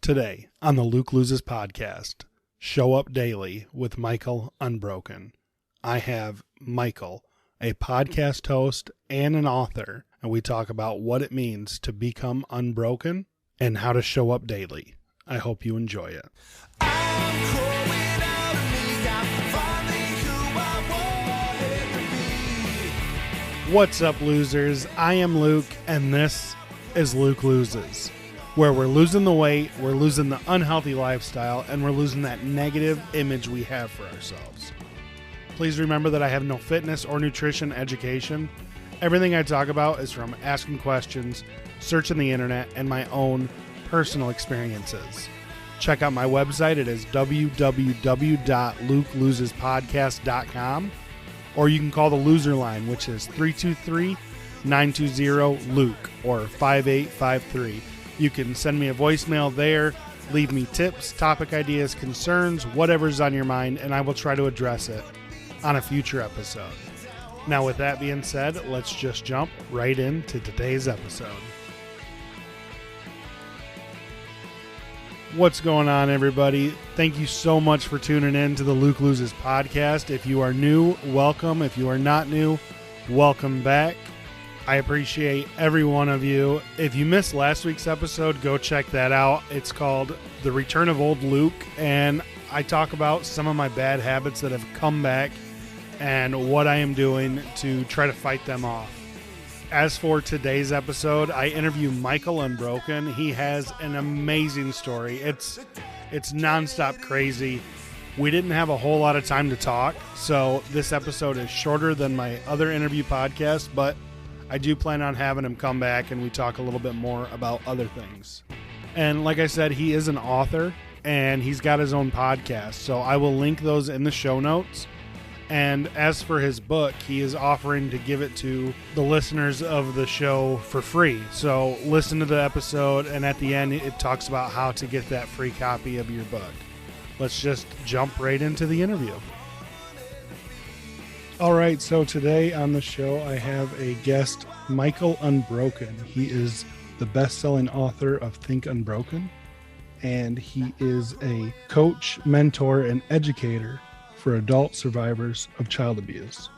Today on the Luke Loses podcast, Show Up Daily with Michael Unbroken. I have Michael, a podcast host and an author, and we talk about what it means to become unbroken and how to show up daily. I hope you enjoy it. What's up, losers? I am Luke, and this is Luke Loses, where we're losing the weight, we're losing the unhealthy lifestyle, and we're losing that negative image we have for ourselves. Please remember that I have no fitness or nutrition education. Everything I talk about is from asking questions, searching the internet, and my own personal experiences. Check out my website. It is www.lukelosespodcast.com, or you can call the loser line, which is 323-920-LUKE or 5853. You can send me a voicemail there, leave me tips, topic ideas, concerns, whatever's on your mind, and I will try to address it on a future episode. Now, with that being said, let's just jump right into today's episode. What's going on, everybody? Thank you so much for tuning in to the Luke Loses podcast. If you are new, welcome. If you are not new, welcome back. I appreciate every one of you. If you missed last week's episode, go check that out. It's called The Return of Old Luke, and I talk about some of my bad habits that have come back and what I am doing to try to fight them off. As for today's episode, I interview Michael Unbroken. He has an amazing story. It's nonstop crazy. We didn't have a whole lot of time to talk, so this episode is shorter than my other interview podcast, but I do plan on having him come back and we talk a little bit more about other things. And like I said, he is an author and he's got his own podcast, so I will link those in the show notes. And as for his book, he is offering to give it to the listeners of the show for free. So listen to the episode, and at the end, it talks about how to get that free copy of your book. Let's just jump right into the interview. All right, so today on the show, I have a guest, Michael Unbroken. He is the best-selling author of Think Unbroken, and he is a coach, mentor, and educator for adult survivors of child abuse.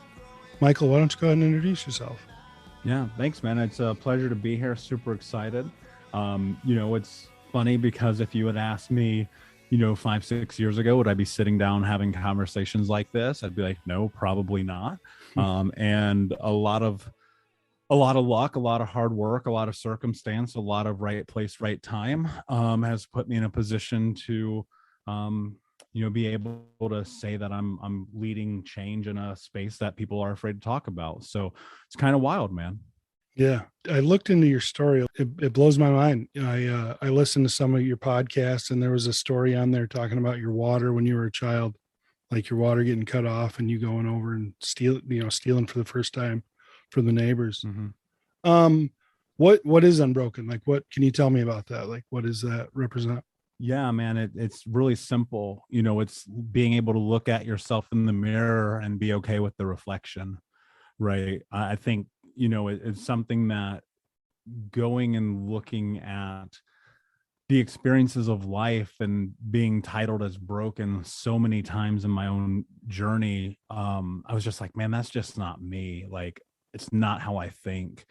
Michael, why don't you go ahead and introduce yourself? Yeah, thanks, man. It's a pleasure to be here. Super excited. It's funny because if you had asked me, 5-6 years ago, would I be sitting down having conversations like this? I'd be like, no, probably not. And a lot of luck, a lot of hard work, a lot of circumstance, a lot of right place, right time has put me in a position to be able to say that I'm leading change in a space that people are afraid to talk about. So it's kind of wild, man. Yeah, I looked into your story. It blows my mind. I listened to some of your podcasts, and there was a story on there talking about your water when you were a child, like your water getting cut off and you going over and stealing for the first time from the neighbors. Mm-hmm. What is Unbroken? Like, what can you tell me about that? Like, what does that represent? Yeah, man, it's really simple. It's being able to look at yourself in the mirror and be okay with the reflection, right? I think, it's something that going and looking at the experiences of life and being titled as broken so many times in my own journey, I was just like, man, that's just not me. Like, it's not how I think.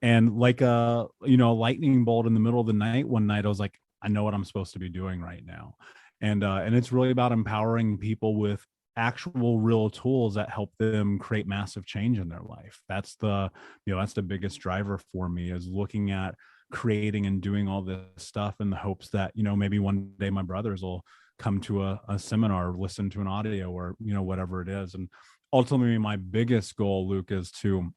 And like a lightning bolt in the middle of the night, one night, I was like, I know what I'm supposed to be doing right now. And it's really about empowering people with actual real tools that help them create massive change in their life. That's the biggest driver for me, is looking at creating and doing all this stuff in the hopes that, maybe one day my brothers will come to a seminar, listen to an audio, or, whatever it is. And ultimately my biggest goal, Luke, is to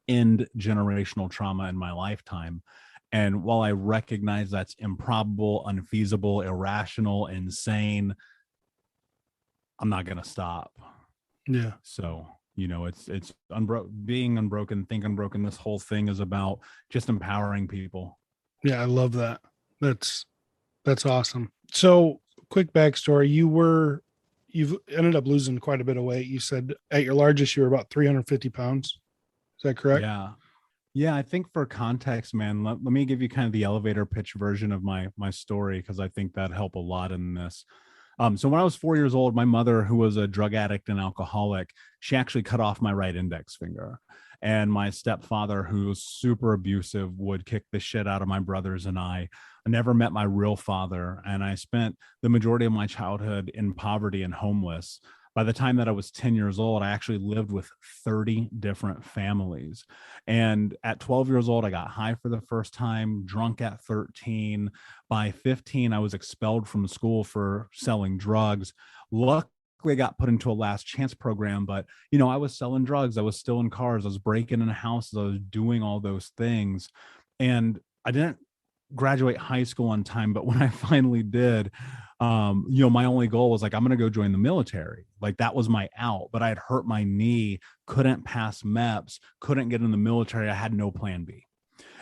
end generational trauma in my lifetime. And while I recognize that's improbable, unfeasible, irrational, insane, I'm not going to stop. Yeah. So, it's being unbroken, think unbroken. This whole thing is about just empowering people. Yeah, I love that. That's awesome. So, quick backstory. You've ended up losing quite a bit of weight. You said at your largest, you were about 350 pounds. Is that correct? Yeah. Yeah, I think for context, man, let me give you kind of the elevator pitch version of my story, because I think that helped a lot in this. So when I was 4 years old, my mother, who was a drug addict and alcoholic, she actually cut off my right index finger. And my stepfather, who was super abusive, would kick the shit out of my brothers and I. I never met my real father, and I spent the majority of my childhood in poverty and homeless. By the time that I was 10 years old, I actually lived with 30 different families. And at 12 years old, I got high for the first time, drunk at 13. By 15, I was expelled from school for selling drugs. Luckily, I got put into a last chance program, but I was selling drugs. I was still in cars. I was breaking into houses. I was doing all those things. And I didn't graduate high school on time, but when I finally did, my only goal was like, I'm going to go join the military. Like that was my out, but I had hurt my knee, couldn't pass MEPS, couldn't get in the military. I had no plan B.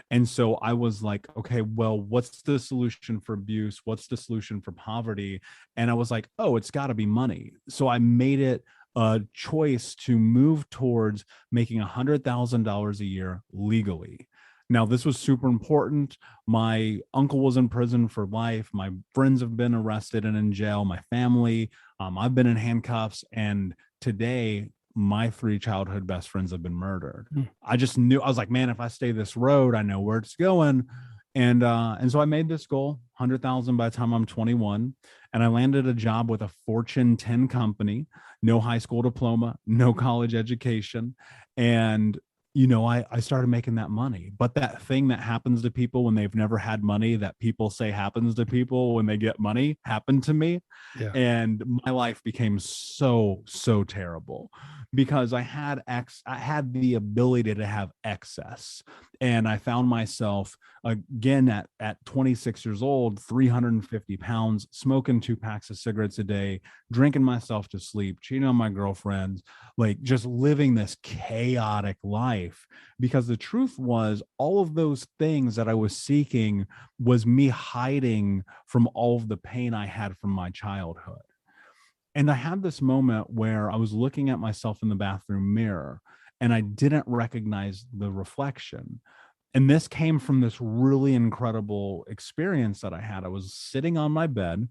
And so I was like, okay, well, what's the solution for abuse? What's the solution for poverty? And I was like, oh, it's got to be money. So I made it a choice to move towards making $100,000 a year legally. Now, this was super important. My uncle was in prison for life. My friends have been arrested and in jail. My family, I've been in handcuffs. And today, my 3 childhood best friends have been murdered. I just knew, I was like, man, if I stay this road, I know where it's going. And so I made this goal, 100,000 by the time I'm 21. And I landed a job with a Fortune 10 company, no high school diploma, no college education. And I started making that money. But that thing that happens to people when they've never had money, that people say happens to people when they get money, happened to me. Yeah. And my life became so terrible because I had the ability to have excess. And I found myself again at 26 years old, 350 pounds, smoking 2 packs of cigarettes a day, drinking myself to sleep, cheating on my girlfriends, like just living this chaotic life. Because the truth was, all of those things that I was seeking was me hiding from all of the pain I had from my childhood. And I had this moment where I was looking at myself in the bathroom mirror and I didn't recognize the reflection. And this came from this really incredible experience that I had. I was sitting on my bed.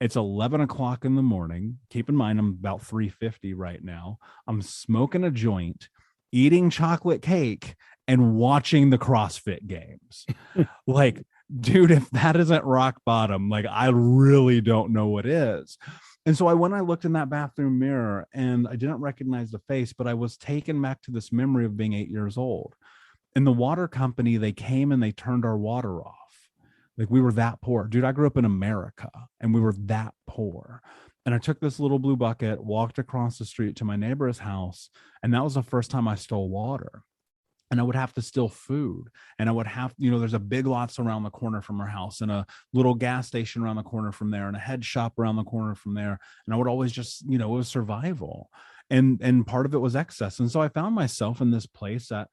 It's 11 o'clock in the morning. Keep in mind, I'm about 350 right now. I'm smoking a joint, eating chocolate cake, and watching the CrossFit games. Like, dude, if that isn't rock bottom, like I really don't know what is. And so I looked in that bathroom mirror and I didn't recognize the face, but I was taken back to this memory of being 8 years old. In the water company, they came and they turned our water off. Like we were that poor. Dude, I grew up in America and we were that poor. And I took this little blue bucket, walked across the street to my neighbor's house, and that was the first time I stole water. And I would have to steal food. And I would have, there's a Big Lots around the corner from our house and a little gas station around the corner from there and a head shop around the corner from there. And I would always just, it was survival. And part of it was excess. And so I found myself in this place at,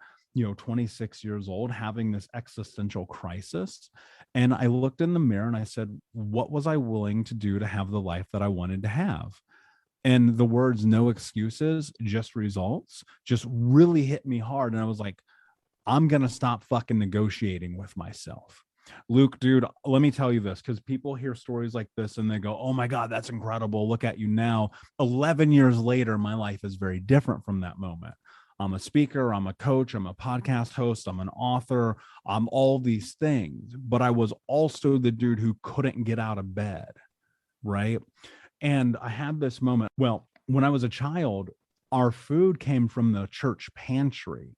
26 years old, having this existential crisis. And I looked in the mirror and I said, what was I willing to do to have the life that I wanted to have? And the words "no excuses, just results" just really hit me hard. And I was like, I'm going to stop fucking negotiating with myself. Luke, dude, let me tell you this, because people hear stories like this and they go, oh my God, that's incredible. Look at you now. 11 years later, my life is very different from that moment. I'm a speaker, I'm a coach, I'm a podcast host, I'm an author, I'm all these things. But I was also the dude who couldn't get out of bed, right? And I had this moment. Well, when I was a child, our food came from the church pantry,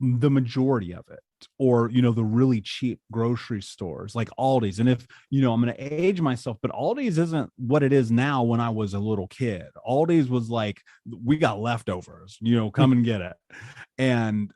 the majority of it, or the really cheap grocery stores like Aldi's. And if I'm going to age myself, but Aldi's isn't what it is now. When I was a little kid, Aldi's was like, we got leftovers, come and get it. And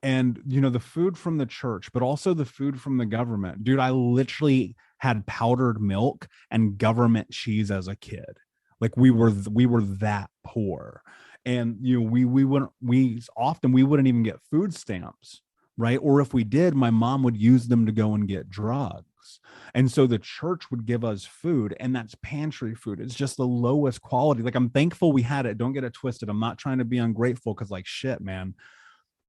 the food from the church, but also the food from the government. Dude, I literally had powdered milk and government cheese as a kid. Like we were that poor. And we wouldn't even get food stamps, right? Or if we did, my mom would use them to go and get drugs. And so the church would give us food, and that's pantry food. It's just the lowest quality. Like, I'm thankful we had it. Don't get it twisted. I'm not trying to be ungrateful, because like shit, man.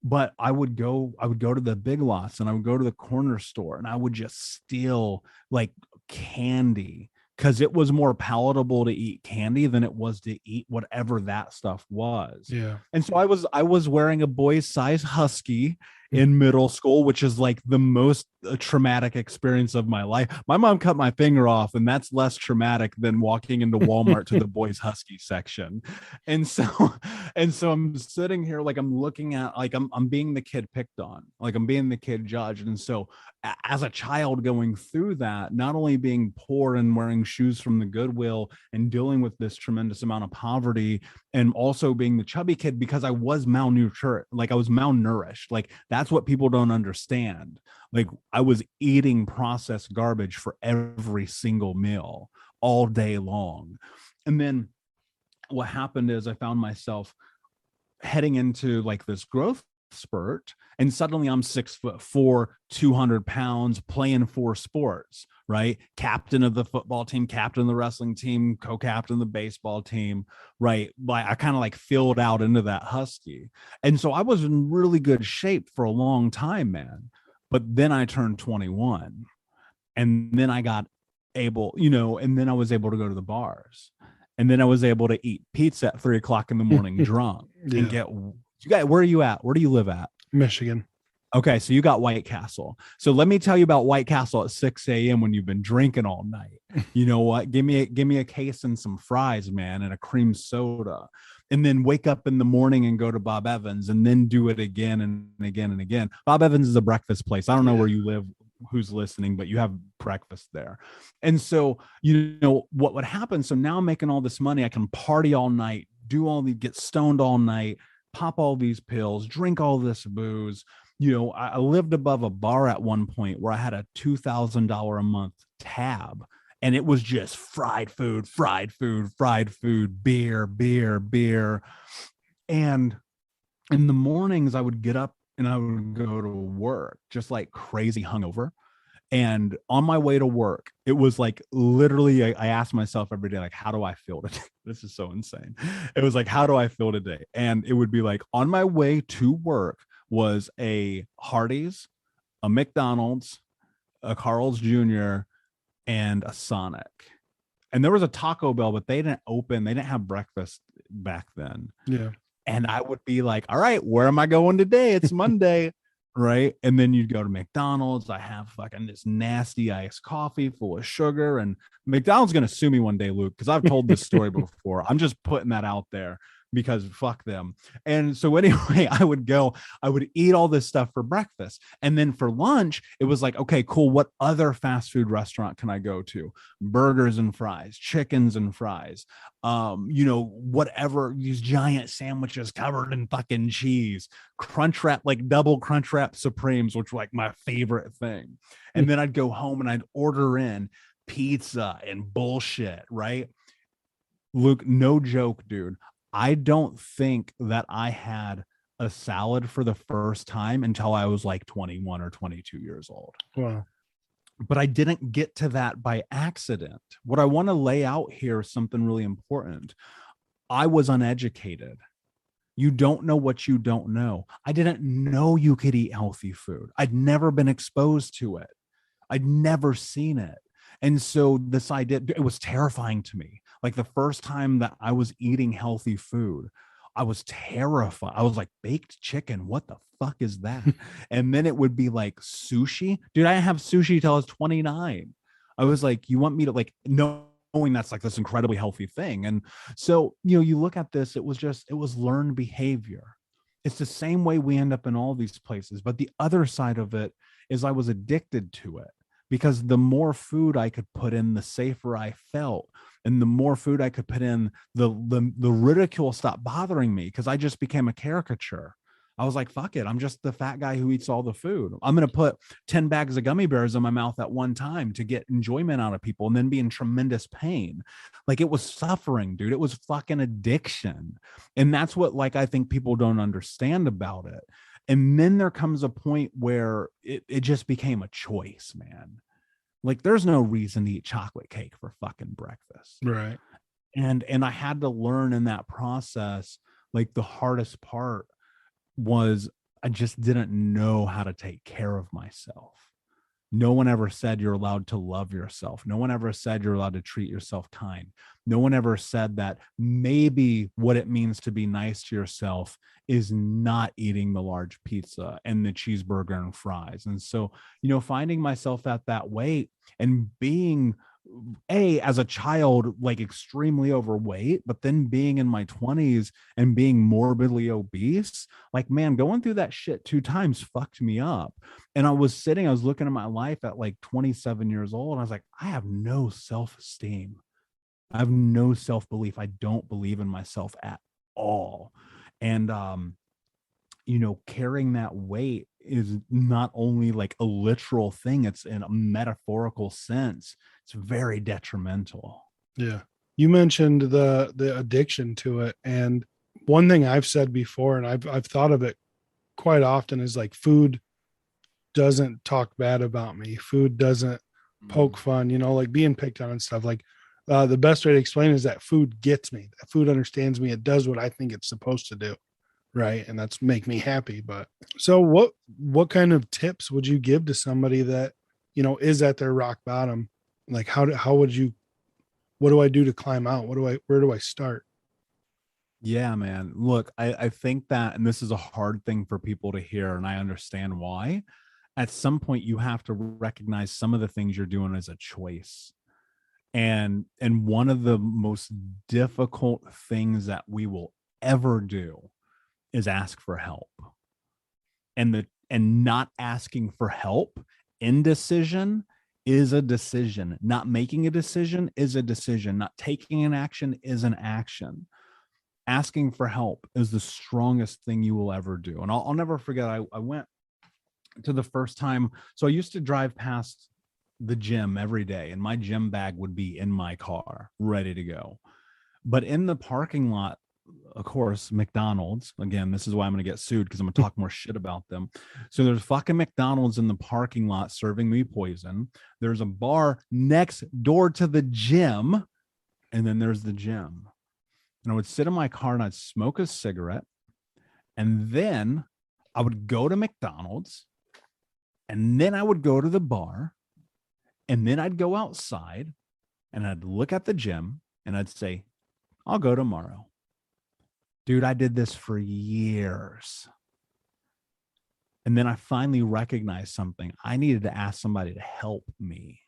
But I would go to the Big Lots, and I would go to the corner store, and I would just steal like candy, because it was more palatable to eat candy than it was to eat whatever that stuff was. Yeah. And so I was wearing a boy's size husky in middle school, which is like the most traumatic experience of my life. My mom cut my finger off, and that's less traumatic than walking into Walmart to the boys husky section. And so I'm sitting here, like, I'm looking at, like, I'm being the kid picked on, like I'm being the kid judged. And so as a child going through that, not only being poor and wearing shoes from the Goodwill and dealing with this tremendous amount of poverty, and also being the chubby kid because I was malnourished, like I was malnourished. Like, that's what people don't understand. Like, I was eating processed garbage for every single meal all day long. And then what happened is I found myself heading into like this growth spurt, and suddenly I'm 6'4", 200 pounds, playing 4 sports, right? Captain of the football team, captain of the wrestling team, co-captain of the baseball team, right? Like, I kind of like filled out into that husky. And so I was in really good shape for a long time, man. But then I turned 21, and then I got able, and then I was able to go to the bars, and then I was able to eat pizza at 3:00 in the morning drunk. Yeah. And you guys, where are you at? Where do you live at? Michigan. Okay, so you got White Castle. So let me tell you about White Castle at 6 a.m. when you've been drinking all night. You know what? Give me a case and some fries, man, and a cream soda. And then wake up in the morning and go to Bob Evans, and then do it again and again and again. Bob Evans is a breakfast place. I don't know where you live, who's listening, but you have breakfast there. And so, what would happen? So now I'm making all this money. I can party all night, get stoned all night, pop all these pills, drink all this booze. I lived above a bar at one point where I had a $2,000 a month tab, and it was just fried food, beer. And in the mornings I would get up and I would go to work just like crazy hungover. And on my way to work, it was like literally, I asked myself every day, like, how do I feel today? This is so insane. It was like, how do I feel today? And it would be like, on my way to work was a Hardee's, a McDonald's, a Carl's Jr., and a Sonic. And there was a Taco Bell, but they didn't open. They didn't have breakfast back then. Yeah. And I would be like, all right, where am I going today? It's Monday. Right. And then you'd go to McDonald's. I have fucking this nasty iced coffee full of sugar, and McDonald's going to sue me one day, Luke, because I've told this story before. I'm just putting that out there because fuck them. And so anyway, I would eat all this stuff for breakfast. And then for lunch, it was like, okay, cool. What other fast food restaurant can I go to? Burgers and fries, chickens and fries, whatever, these giant sandwiches covered in fucking cheese, crunch wrap, like double crunch wrap Supremes, which were like my favorite thing. And then I'd go home and I'd order in pizza and bullshit, right? Luke, no joke, dude. I don't think that I had a salad for the first time until I was like 21 or 22 years old. Wow. But I didn't get to that by accident. What I want to lay out here is something really important. I was uneducated. You don't know what you don't know. I didn't know you could eat healthy food. I'd never been exposed to it. I'd never seen it. And so this idea, it was terrifying to me. Like the first time that I was eating healthy food, I was terrified. I was like, baked chicken, what the fuck is that? And then it would be like sushi. Dude, I didn't have sushi till I was 29. I was like, you want me to like, knowing that's like this incredibly healthy thing. And so, you look at this, it was learned behavior. It's the same way we end up in all these places. But the other side of it is I was addicted to it, because the more food I could put in, the safer I felt. And the more food I could put in, the ridicule stopped bothering me, because I just became a caricature. I was like, fuck it. I'm just the fat guy who eats all the food. I'm going to put 10 bags of gummy bears in my mouth at one time to get enjoyment out of people and then be in tremendous pain. Like, it was suffering, dude. It was fucking addiction. And that's what, like, I think people don't understand about it. And then there comes a point where it just became a choice, man. Like, there's no reason to eat chocolate cake for fucking breakfast. Right. And I had to learn in that process, like, the hardest part was I just didn't know how to take care of myself. No one ever said you're allowed to love yourself. No one ever said you're allowed to treat yourself kind. No one ever said that maybe what it means to be nice to yourself is not eating the large pizza and the cheeseburger and fries. And so, finding myself at that weight and being as a child, like extremely overweight, but then being in my 20s and being morbidly obese, like, man, going through that shit 2 times fucked me up. And I was looking at my life at like 27 years old. And I was like, I have no self-esteem. I have no self-belief. I don't believe in myself at all. And, carrying that weight is not only like a literal thing, it's in a metaphorical sense. It's very detrimental. Yeah. You mentioned the addiction to it. And one thing I've said before, and I've thought of it quite often, is like, food doesn't talk bad about me. Food doesn't poke fun, like being picked on and stuff. Like, the best way to explain it is that food gets me. That food understands me. It does what I think it's supposed to do. Right. And that's make me happy. But so what kind of tips would you give to somebody that, is at their rock bottom? Like, what do I do to climb out? Where do I start? Yeah, man. Look, I think that, and this is a hard thing for people to hear, and I understand why. At some point, you have to recognize some of the things you're doing as a choice. And one of the most difficult things that we will ever do is ask for help. And not asking for help, indecision is a decision. Not making a decision is a decision. Not taking an action is an action. Asking for help is the strongest thing you will ever do. And I'll never forget, I went to the first time. So I used to drive past the gym every day, and my gym bag would be in my car, ready to go. But in the parking lot, of course, McDonald's, again, this is why I'm going to get sued, because I'm going to talk more shit about them. So there's fucking McDonald's in the parking lot serving me poison. There's a bar next door to the gym. And then there's the gym. And I would sit in my car and I'd smoke a cigarette. And then I would go to McDonald's. And then I would go to the bar. And then I'd go outside and I'd look at the gym and I'd say, I'll go tomorrow. Dude, I did this for years. And then I finally recognized something. I needed to ask somebody to help me,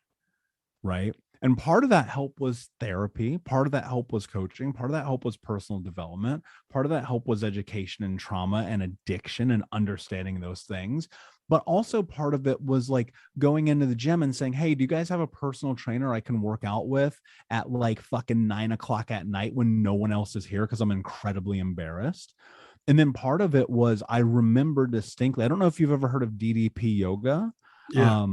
right? And part of that help was therapy. Part of that help was coaching. Part of that help was personal development. Part of that help was education and trauma and addiction and understanding those things. But also part of it was like going into the gym and saying, hey, do you guys have a personal trainer I can work out with at like fucking 9 o'clock at night when no one else is here because I'm incredibly embarrassed? And then part of it was, I remember distinctly, I don't know if you've ever heard of DDP yoga. Yeah.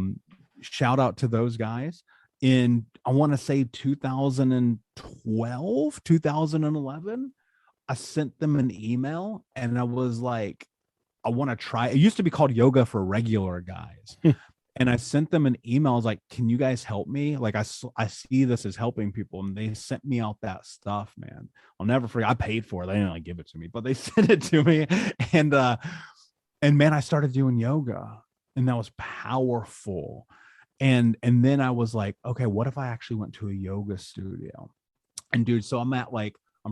Shout out to those guys. In, I want to say 2012, 2011, I sent them an email and I was like, I want to try. It used to be called Yoga for Regular Guys. And I sent them an email. I was like, can you guys help me? Like, I see this as helping people. And they sent me out that stuff, man. I'll never forget. I paid for it. They didn't like give it to me, but they sent it to me. And man, I started doing yoga and that was powerful. And then I was like, okay, what if I actually went to a yoga studio? And dude, so I'm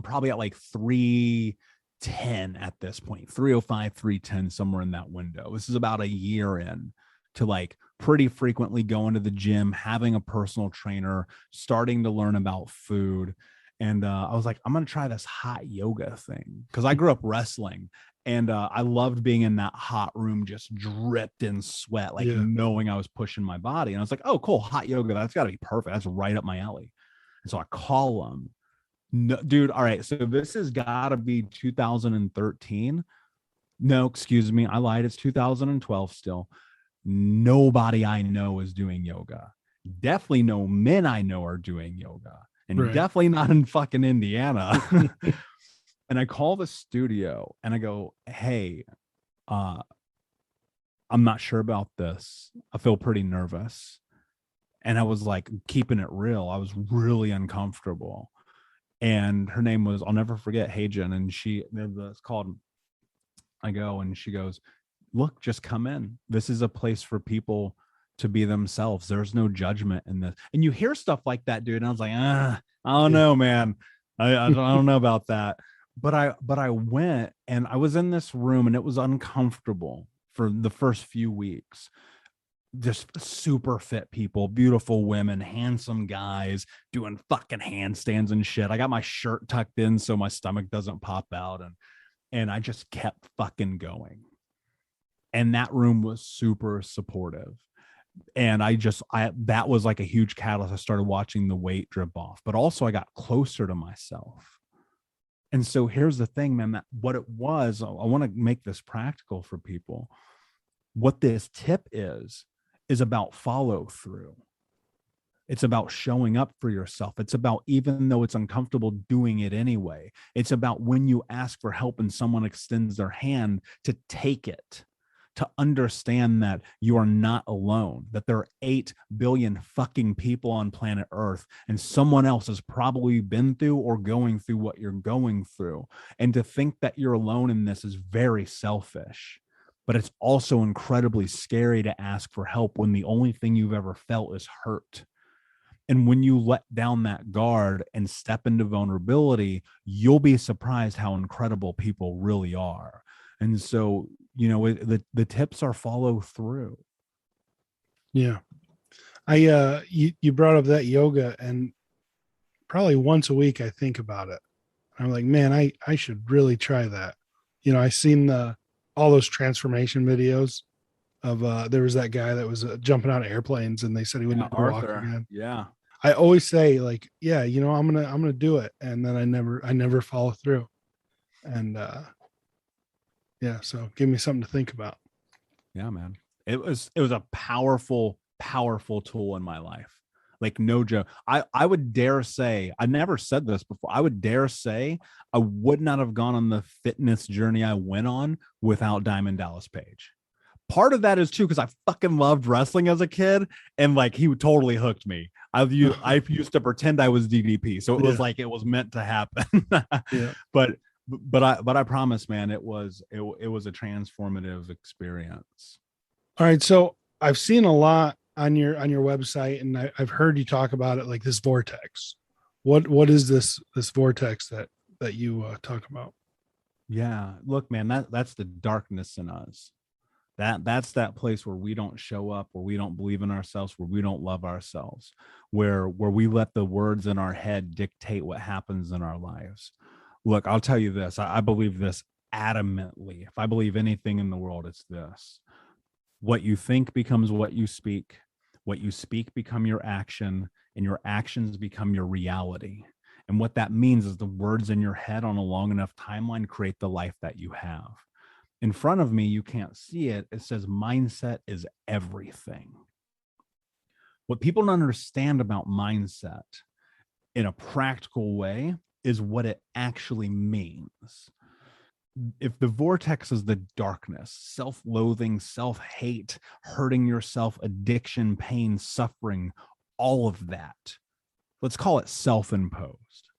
probably at like 310 at this point, 305, 310, somewhere in that window. This is about a year in to like pretty frequently going to the gym, having a personal trainer, starting to learn about food. And I was like, I'm going to try this hot yoga thing because I grew up wrestling. And I loved being in that hot room, just dripped in sweat, like knowing I was pushing my body. And I was like, oh, cool, hot yoga. That's got to be perfect. That's right up my alley. And so I call them. No, dude, all right. So this has got to be 2013. No, excuse me. I lied. It's 2012 still. Nobody I know is doing yoga. Definitely no men I know are doing yoga. And definitely not in fucking Indiana. And I call the studio and I go, hey, I'm not sure about this. I feel pretty nervous. And I was like, keeping it real. I was really uncomfortable. And her name was, I'll never forget, Hajan. And it's called, I go and she goes, look, just come in. This is a place for people to be themselves. There's no judgment in this. And you hear stuff like that, dude. And I was like, I don't know, man. I don't know about that. But I went, and I was in this room, and it was uncomfortable for the first few weeks. Just super fit people, beautiful women, handsome guys doing fucking handstands and shit. I got my shirt tucked in so my stomach doesn't pop out. And I just kept fucking going. And that room was super supportive. And that was like a huge catalyst. I started watching the weight drip off, but also I got closer to myself. And so here's the thing, man, that what it was, I want to make this practical for people. What this tip is about follow through. It's about showing up for yourself. It's about, even though it's uncomfortable, doing it anyway. It's about when you ask for help and someone extends their hand, to take it, to understand that you are not alone, that there are 8 billion fucking people on planet Earth, and someone else has probably been through or going through what you're going through. And to think that you're alone in this is very selfish. But it's also incredibly scary to ask for help when the only thing you've ever felt is hurt. And when you let down that guard and step into vulnerability, you'll be surprised how incredible people really are. And so, the tips are follow through. Yeah. You brought up that yoga, and probably once a week I think about it. I'm like, man, I should really try that. I seen all those transformation videos of there was that guy that was jumping out of airplanes, and they said he would never walk again. Yeah. I always say, like, yeah, I'm gonna do it, and then I never follow through. And yeah, so give me something to think about. Yeah, man. It was a powerful tool in my life. Like, no joke. I would dare say, I never said this before, I would dare say I would not have gone on the fitness journey I went on without Diamond Dallas Page. Part of that is too because I fucking loved wrestling as a kid, and like he totally hooked me. I used to pretend I was DDP, so it was like it was meant to happen. Yeah. But I promise, man, it was a transformative experience. All right, so I've seen a lot on your website, and I've heard you talk about it, like this vortex. What is this vortex that you talk about? Yeah, look, man, that's the darkness in us. That's that place where we don't show up, where we don't believe in ourselves, where we don't love ourselves, where we let the words in our head dictate what happens in our lives. Look, I'll tell you this. I believe this adamantly. If I believe anything in the world, it's this. What you think becomes what you speak. What you speak become your action, and your actions become your reality. And what that means is the words in your head on a long enough timeline create the life that you have. In front of me, you can't see it. It says mindset is everything. What people don't understand about mindset in a practical way is what it actually means. If the vortex is the darkness, self-loathing, self-hate, hurting yourself, addiction, pain, suffering, all of that, let's call it self-imposed.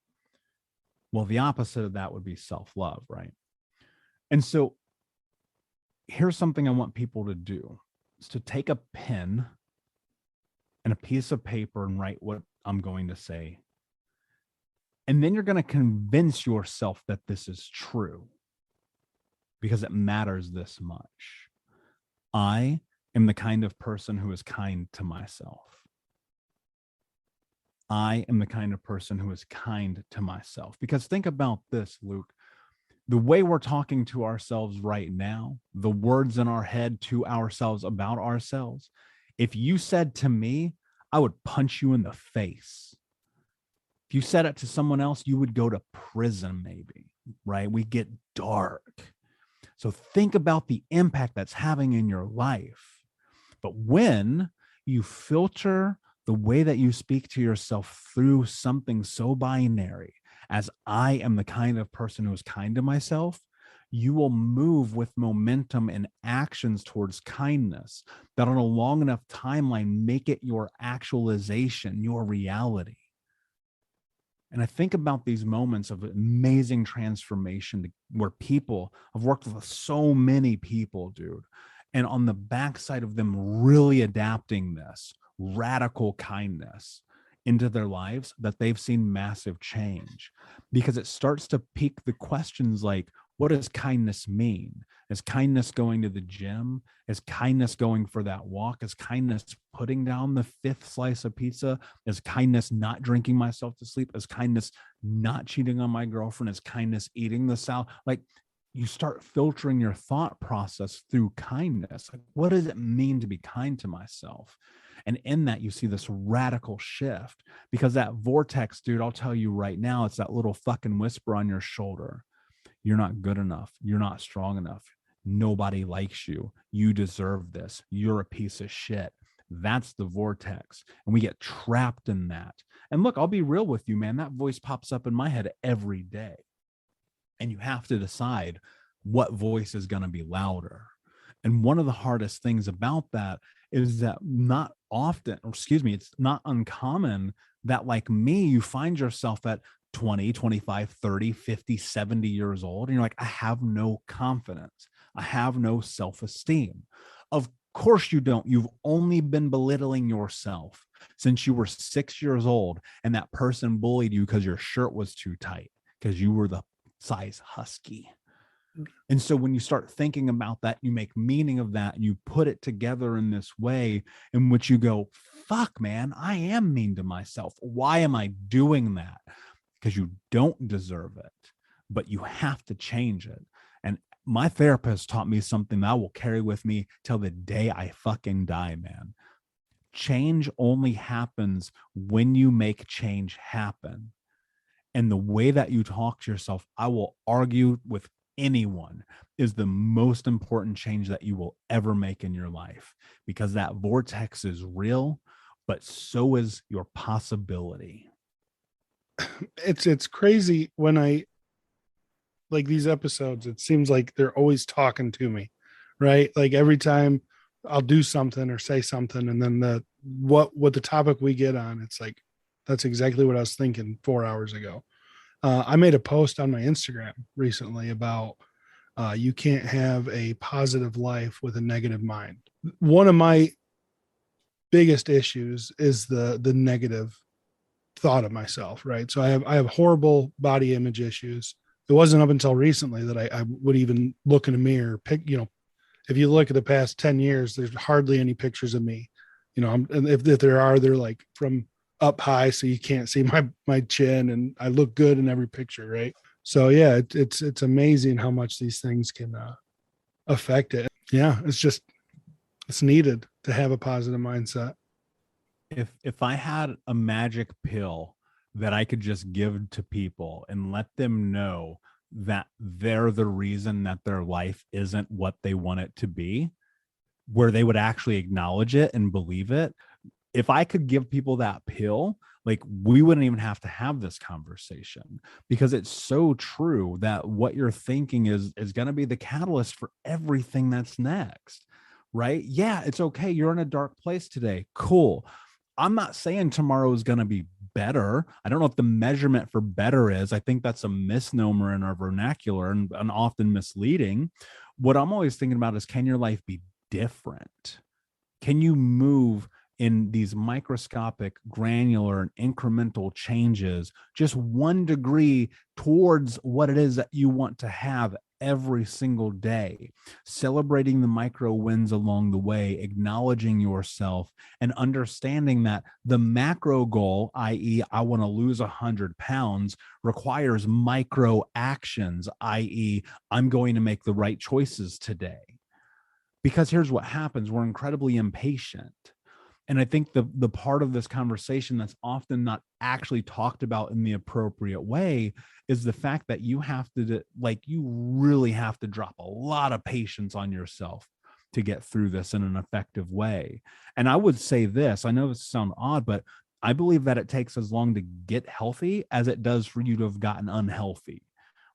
Well, the opposite of that would be self-love, right? And so here's something I want people to do, is to take a pen and a piece of paper and write what I'm going to say. And then you're going to convince yourself that this is true because it matters this much. I am the kind of person who is kind to myself. I am the kind of person who is kind to myself. Because think about this, Luke. The way we're talking to ourselves right now, the words in our head to ourselves about ourselves, if you said to me, I would punch you in the face. If you said it to someone else, you would go to prison maybe, right? We get dark. So think about the impact that's having in your life. But when you filter the way that you speak to yourself through something so binary as I am the kind of person who is kind to myself, you will move with momentum and actions towards kindness that on a long enough timeline make it your actualization, your reality. And I think about these moments of amazing transformation where people, I've worked with so many people, dude, and on the backside of them really adapting this radical kindness into their lives, that they've seen massive change, because it starts to pique the questions like, what does kindness mean? Is kindness going to the gym? Is kindness going for that walk? Is kindness putting down the fifth slice of pizza? Is kindness not drinking myself to sleep? Is kindness not cheating on my girlfriend? Is kindness eating the salad? Like, you start filtering your thought process through kindness. Like, what does it mean to be kind to myself? And in that, you see this radical shift, because that vortex, dude, I'll tell you right now, it's that little fucking whisper on your shoulder. You're not good enough. You're not strong enough. Nobody likes you. You deserve this. You're a piece of shit. That's the vortex. And we get trapped in that. And look, I'll be real with you, man. That voice pops up in my head every day. And you have to decide what voice is going to be louder. And one of the hardest things about that is that it's not uncommon that, like me, you find yourself at 20, 25, 30, 50, 70 years old, and you're like, I have no confidence. I have no self-esteem. Of course you don't. You've only been belittling yourself since you were 6 years old, and that person bullied you because your shirt was too tight, because you were the size husky. And so when you start thinking about that, you make meaning of that, and you put it together in this way in which you go, fuck, man, I am mean to myself. Why am I doing that? Because you don't deserve it, but you have to change it. And my therapist taught me something that I will carry with me till the day I fucking die, man. Change only happens when you make change happen. And the way that you talk to yourself, I will argue with anyone, is the most important change that you will ever make in your life, because that vortex is real, but so is your possibility. It's crazy when I like these episodes, it seems like they're always talking to me, right? Like every time I'll do something or say something, and then what the topic we get on, it's like, that's exactly what I was thinking 4 hours ago. I made a post on my Instagram recently about you can't have a positive life with a negative mind. One of my biggest issues is the negative thought of myself, right? So I have horrible body image issues. It wasn't up until recently that I would even look in a mirror, if you look at the past 10 years, there's hardly any pictures of me. And if there are, they're like from up high, so you can't see my chin, and I look good in every picture, right? So yeah, it's amazing how much these things can affect it. Yeah, it's needed to have a positive mindset. If I had a magic pill that I could just give to people and let them know that they're the reason that their life isn't what they want it to be, where they would actually acknowledge it and believe it. If I could give people that pill, like, we wouldn't even have to have this conversation, because it's so true that what you're thinking is going to be the catalyst for everything that's next, right? Yeah, it's okay. You're in a dark place today. Cool. I'm not saying tomorrow is going to be better. I don't know if the measurement for better is. I think that's a misnomer in our vernacular, and often misleading. What I'm always thinking about is, can your life be different? Can you move in these microscopic, granular, and incremental changes, just 1 degree towards what it is that you want to have every single day, celebrating the micro wins along the way, acknowledging yourself, and understanding that the macro goal, i.e., I want to lose 100 pounds, requires micro actions, i.e., I'm going to make the right choices today. Because here's what happens. We're incredibly impatient. And I think the part of this conversation that's often not actually talked about in the appropriate way is the fact that you really have to drop a lot of patience on yourself to get through this in an effective way. And I would say this, I know this sounds odd, but I believe that it takes as long to get healthy as it does for you to have gotten unhealthy,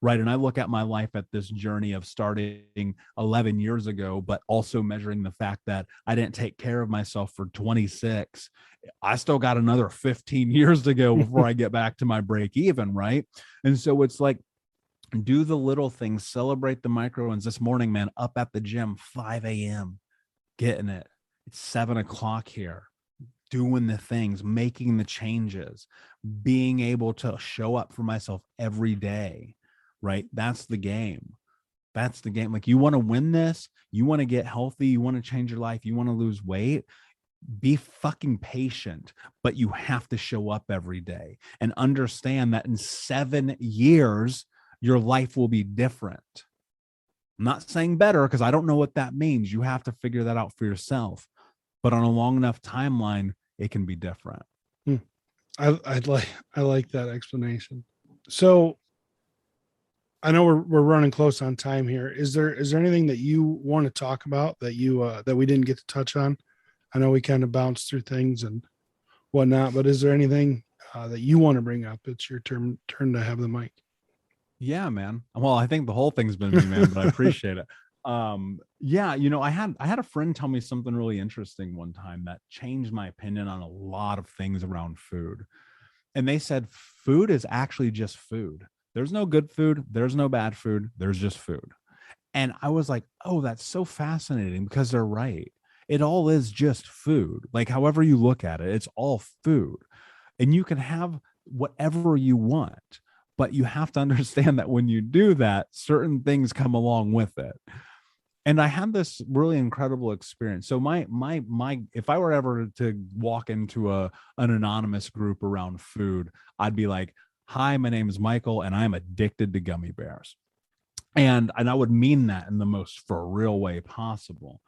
right? And I look at my life at this journey of starting 11 years ago, but also measuring the fact that I didn't take care of myself for 26. I still got another 15 years to go before I get back to my break even, right? And so it's like, do the little things, celebrate the micro wins. This morning, man, up at the gym, 5 a.m., getting it. It's 7 o'clock here, doing the things, making the changes, being able to show up for myself every day, right? That's the game. That's the game. Like, you want to win this, you want to get healthy, you want to change your life, you want to lose weight, be fucking patient, but you have to show up every day and understand that in 7 years, your life will be different. I'm not saying better, because I don't know what that means. You have to figure that out for yourself. But on a long enough timeline, it can be different. I like that explanation. So I know we're running close on time here. Is there anything that you want to talk about that that we didn't get to touch on? I know we kind of bounced through things and whatnot, but is there anything that you want to bring up? It's your turn to have the mic. Yeah, man. Well, I think the whole thing's been me, man, but I appreciate it. Yeah, I had a friend tell me something really interesting one time that changed my opinion on a lot of things around food. And they said food is actually just food. There's no good food, there's no bad food, there's just food. And I was like, oh, that's so fascinating, because they're right. It all is just food. Like, however you look at it, it's all food. And you can have whatever you want, but you have to understand that when you do that, certain things come along with it. And I had this really incredible experience. So my if I were ever to walk into an anonymous group around food, I'd be like, hi, my name is Michael, and I'm addicted to gummy bears. And I would mean that in the most for real way possible.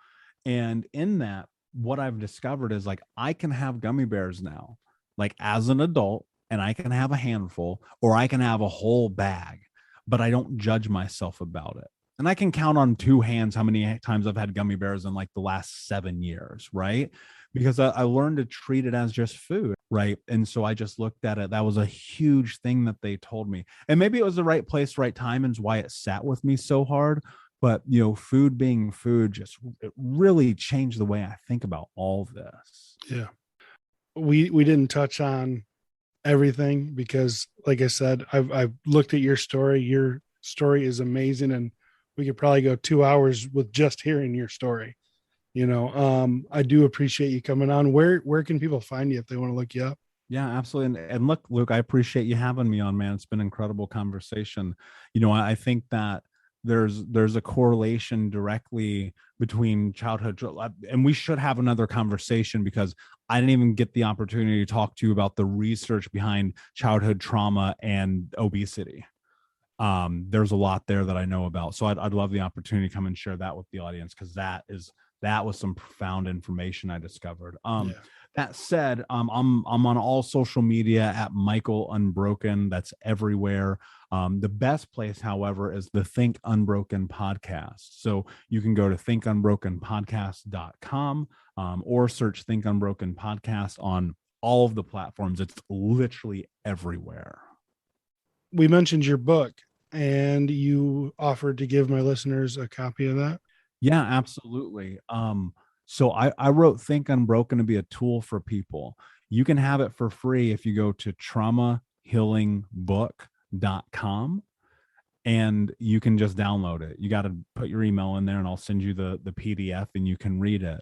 And in that, what I've discovered is, like, I can have gummy bears now, like, as an adult, and I can have a handful, or I can have a whole bag, but I don't judge myself about it. And I can count on two hands how many times I've had gummy bears in like the last 7 years, right? Because I learned to treat it as just food, right? And so I just looked at it. That was a huge thing that they told me. And maybe it was the right place, right time, and why it sat with me so hard. But, food being food, it really changed the way I think about all this. Yeah. We didn't touch on everything because, like I said, I've looked at your story. Your story is amazing, and we could probably go 2 hours with just hearing your story. I do appreciate you coming on. Where can people find you if they want to look you up? Yeah, absolutely. And look, Luke, I appreciate you having me on, man. It's been an incredible conversation. I think that there's a correlation directly between childhood, and we should have another conversation, because I didn't even get the opportunity to talk to you about the research behind childhood trauma and obesity. There's a lot there that I know about. So I'd love the opportunity to come and share that with the audience, because that was some profound information I discovered. That said, I'm on all social media at Michael Unbroken. That's everywhere. The best place, however, is the Think Unbroken podcast. So you can go to thinkunbrokenpodcast.com or search Think Unbroken podcast on all of the platforms. It's literally everywhere. We mentioned your book, and you offered to give my listeners a copy of that. Yeah, absolutely. So I wrote Think Unbroken to be a tool for people. You can have it for free if you go to traumahealingbook.com, and you can just download it. You got to put your email in there, and I'll send you the PDF, and you can read it.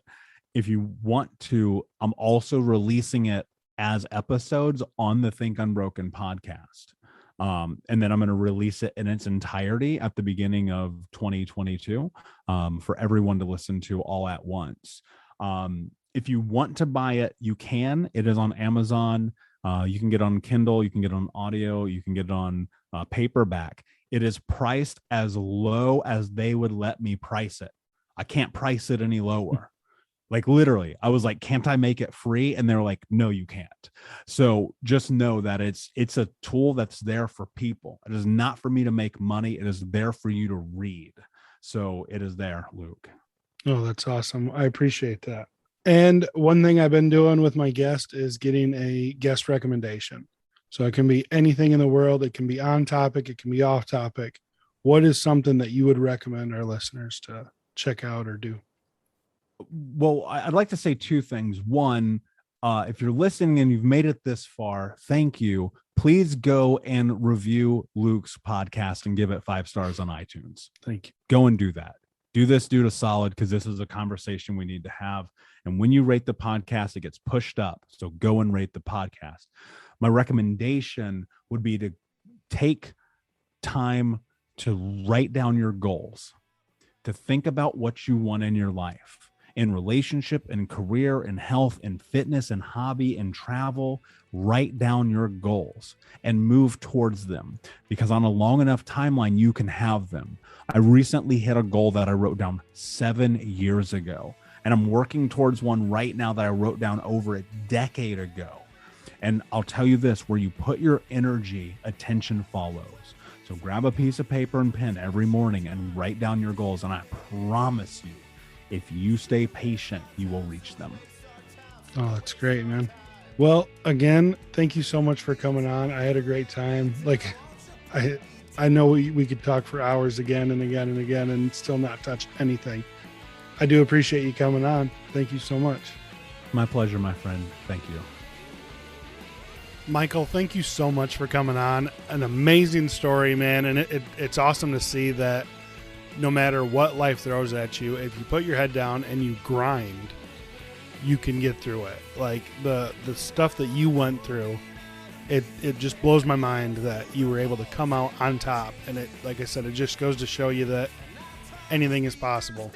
If you want to, I'm also releasing it as episodes on the Think Unbroken podcast. And then I'm going to release it in its entirety at the beginning of 2022 for everyone to listen to all at once. If you want to buy it, you can. It is on Amazon. You can get it on Kindle. You can get it on audio. You can get it on paperback. It is priced as low as they would let me price it. I can't price it any lower. Like, literally, I was like, can't I make it free? And they're like, no, you can't. So just know that it's a tool that's there for people. It is not for me to make money. It is there for you to read. So it is there, Luke. Oh, that's awesome. I appreciate that. And one thing I've been doing with my guest is getting a guest recommendation. So it can be anything in the world. It can be on topic. It can be off topic. What is something that you would recommend our listeners to check out or do? Well, I'd like to say two things. One, if you're listening and you've made it this far, thank you. Please go and review Luke's podcast and give it 5 stars on iTunes. Thank you. Go and do that. Do this dude a solid, because this is a conversation we need to have. And when you rate the podcast, it gets pushed up. So go and rate the podcast. My recommendation would be to take time to write down your goals, to think about what you want in your life, in relationship and career and health and fitness and hobby and travel. Write down your goals and move towards them, because on a long enough timeline, you can have them. I recently hit a goal that I wrote down 7 years ago, and I'm working towards one right now that I wrote down over a decade ago. And I'll tell you this, where you put your energy, attention follows. So grab a piece of paper and pen every morning and write down your goals. And I promise you, if you stay patient, you will reach them. Oh, that's great, man. Well, again, thank you so much for coming on. I had a great time. Like, I know we could talk for hours again and again and again and still not touch anything. I do appreciate you coming on. Thank you so much. My pleasure, my friend. Thank you. Michael, thank you so much for coming on. An amazing story, man. And it's awesome to see that no matter what life throws at you, if you put your head down and you grind, you can get through it. Like the stuff that you went through, it just blows my mind that you were able to come out on top. And it, like I said, it just goes to show you that anything is possible.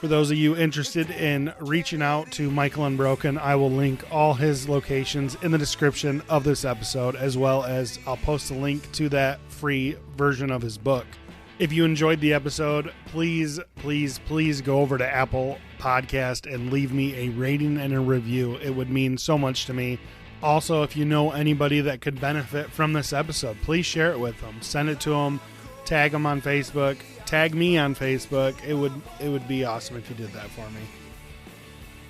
For those of you interested in reaching out to Michael Unbroken, I will link all his locations in the description of this episode, as well as I'll post a link to that free version of his book. If you enjoyed the episode, please go over to Apple Podcast and leave me a rating and a review. It would mean so much to me. Also, if you know anybody that could benefit from this episode, please share it with them. Send it to them. Tag them on Facebook. Tag me on Facebook. It would be awesome if you did that for me.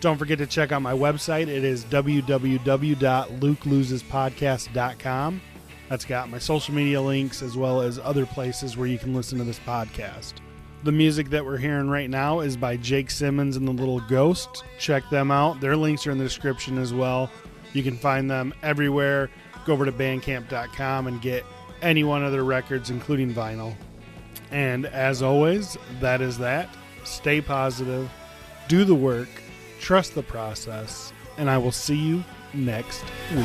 Don't forget to check out my website. It is www.lukelosespodcast.com. That's got my social media links as well as other places where you can listen to this podcast. The music that we're hearing right now is by Jake Simmons and the Little Ghost. Check them out. Their links are in the description as well. You can find them everywhere. Go over to bandcamp.com and get any one of their records, including vinyl. And as always, that is that. Stay positive, do the work, trust the process, and I will see you next week.